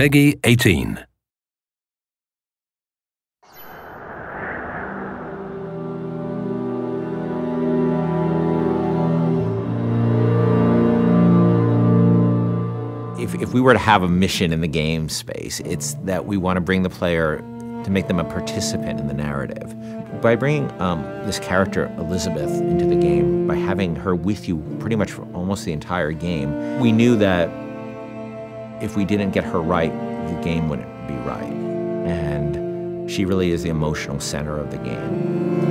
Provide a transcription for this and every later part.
Peggy 18. If we were to have a mission in the game space, it's that we want to bring the player to make them a participant in the narrative. By bringing this character, Elizabeth, into the game, by having her with you pretty much for almost the entire game, we knew that if we didn't get her right, the game wouldn't be right. And she really is the emotional center of the game.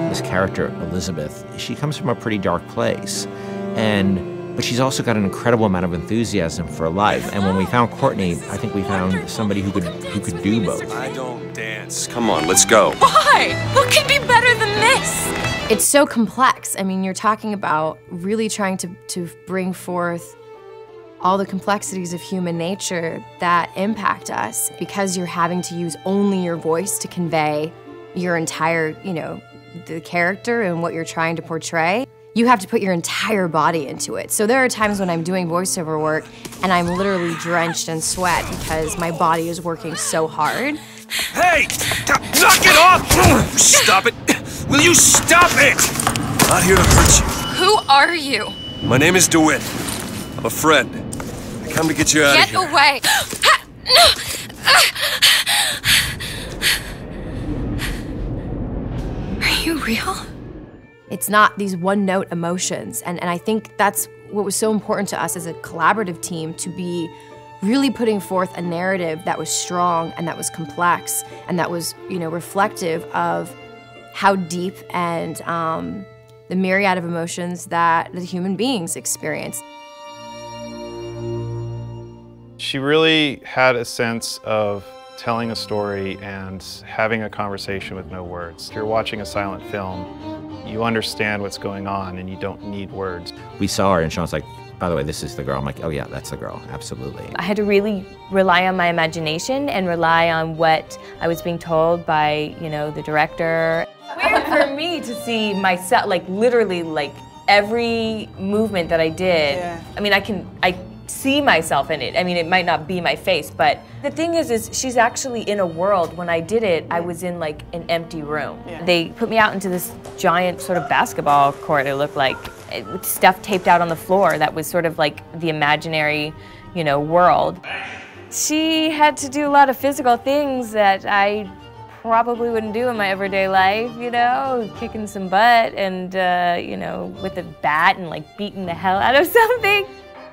This character, Elizabeth, she comes from a pretty dark place. But she's also got an incredible amount of enthusiasm for life. And when we found Courtney, I think we found somebody who could do both. I don't dance. Come on, let's go. Why? What could be better than this? It's so complex. I mean, you're talking about really trying to bring forth all the complexities of human nature that impact us because you're having to use only your voice to convey your entire, the character and what you're trying to portray. You have to put your entire body into it. So there are times when I'm doing voiceover work and I'm literally drenched in sweat because my body is working so hard. Hey! Knock it off! Stop it! Will you stop it? I'm not here to hurt you. Who are you? My name is DeWitt. I'm a friend. I come to get you out of here. Get away! Are you real? It's not these one-note emotions, and I think that's what was so important to us as a collaborative team, to be really putting forth a narrative that was strong and that was complex and that was, reflective of how deep and the myriad of emotions that the human beings experience. She really had a sense of telling a story and having a conversation with no words. If you're watching a silent film, you understand what's going on and you don't need words. We saw her and Sean's like, by the way, this is the girl. I'm like, oh yeah, that's the girl, absolutely. I had to really rely on my imagination and rely on what I was being told by, the director. Weird for me to see myself, literally, every movement that I did. Yeah. I mean, I see myself in it. I mean, it might not be my face, but the thing is she's actually in a world. When I did it, I was in an empty room. Yeah. They put me out into this giant sort of basketball court, it looked like, with stuff taped out on the floor that was sort of like the imaginary, world. She had to do a lot of physical things that I probably wouldn't do in my everyday life, kicking some butt and, with a bat and beating the hell out of something.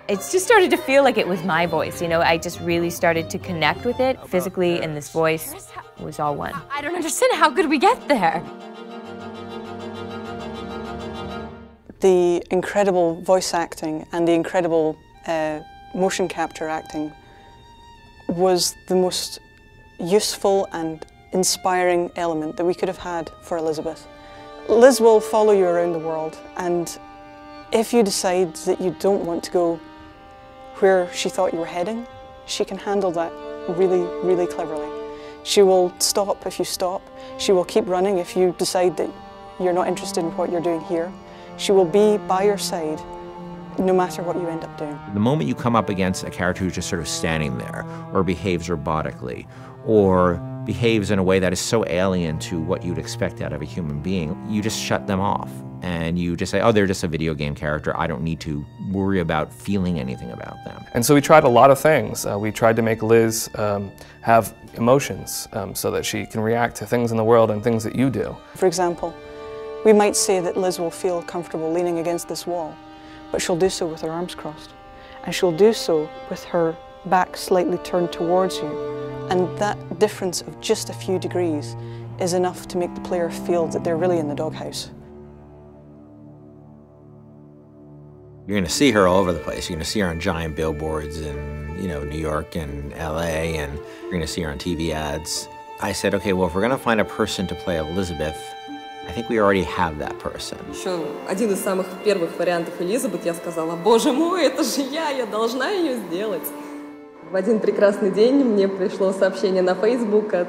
It just started to feel like it was my voice, I just really started to connect with it physically, and this voice was all one. I don't understand, how could we get there? The incredible voice acting and the incredible motion capture acting was the most useful and inspiring element that we could have had for Elizabeth. Liz will follow you around the world, and if you decide that you don't want to go where she thought you were heading, she can handle that really, really cleverly. She will stop if you stop. She will keep running if you decide that you're not interested in what you're doing here. She will be by your side no matter what you end up doing. The moment you come up against a character who's just sort of standing there, or behaves robotically, or behaves in a way that is so alien to what you'd expect out of a human being, you just shut them off. And you just say, oh, they're just a video game character. I don't need to worry about feeling anything about them. And so we tried a lot of things. We tried to make Liz have emotions so that she can react to things in the world and things that you do. For example, we might say that Liz will feel comfortable leaning against this wall, but she'll do so with her arms crossed. And she'll do so with her back slightly turned towards you. And that difference of just a few degrees is enough to make the player feel that they're really in the doghouse. You're going to see her all over the place. You're going to see her on giant billboards in, New York and LA, and you're going to see her on TV ads. I said, okay, well, if we're going to find a person to play Elizabeth, I think we already have that person. Еще один из самых первых вариантов Элизабет, я сказала, боже мой, это же я должна ее сделать. В один прекрасный день мне пришло сообщение на Facebook от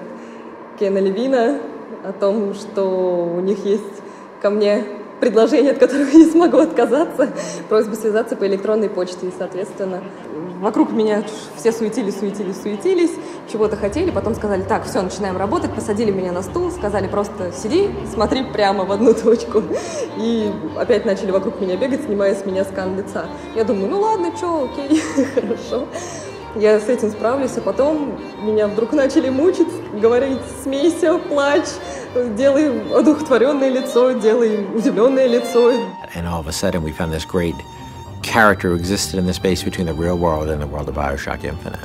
Кена Левина о том, что у них есть ко мне предложение, от которого я не смогу отказаться, просьба связаться по электронной почте, и, соответственно, вокруг меня все суетились, чего-то хотели, потом сказали, так, все, начинаем работать, посадили меня на стул, сказали просто сиди, смотри прямо в одну точку, и опять начали вокруг меня бегать, снимая с меня скан лица. Я думаю, ну ладно, что, окей, хорошо. Я с этим справлюсь, а потом меня вдруг начали мучить, говорить, смейся, плачь, делай одухотворенное лицо, делай удивленное лицо. And all of a sudden we found this great character who existed in the space between the real world and the world of BioShock Infinite.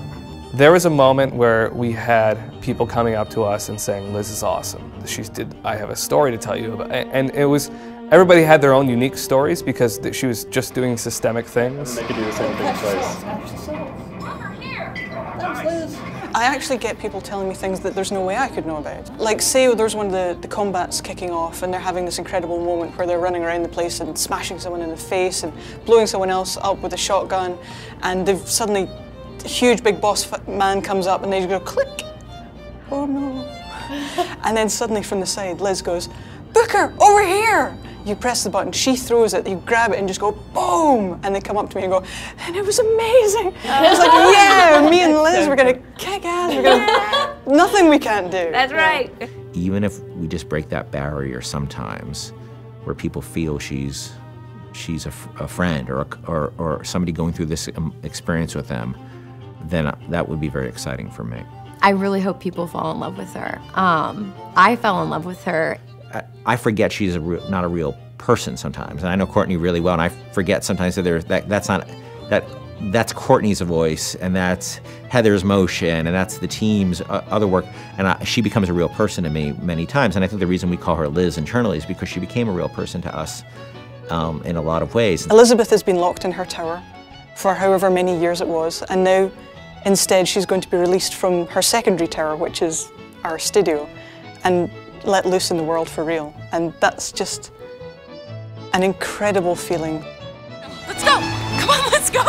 There was a moment where we had people coming up to us and saying, Liz is awesome. I have a story to tell you about. And it was, everybody had their own unique stories because she was just doing systemic things. They could do the same thing twice. I actually get people telling me things that there's no way I could know about. Like, say there's one of the combats kicking off and they're having this incredible moment where they're running around the place and smashing someone in the face and blowing someone else up with a shotgun, and they've suddenly, a huge big boss man comes up and they just go click. Oh no. And then suddenly from the side, Liz goes, Booker, over here! You press the button, she throws it, you grab it and just go boom! And they come up to me and go, and it was amazing! I was like, yeah, me and Liz, we're gonna kick ass, we're gonna, nothing we can't do. That's right. Even if we just break that barrier sometimes, where people feel she's a friend or somebody going through this experience with them, then that would be very exciting for me. I really hope people fall in love with her. I fell in love with her. I forget she's not a real person sometimes, and I know Courtney really well, and I forget sometimes that that's Courtney's voice, and that's Heather's motion, and that's the team's other work, and she becomes a real person to me many times, and I think the reason we call her Liz internally is because she became a real person to us in a lot of ways. Elizabeth has been locked in her tower for however many years it was, and now instead she's going to be released from her secondary tower, which is our studio, and let loose in the world for real. And that's just an incredible feeling. Let's go! Come on, let's go!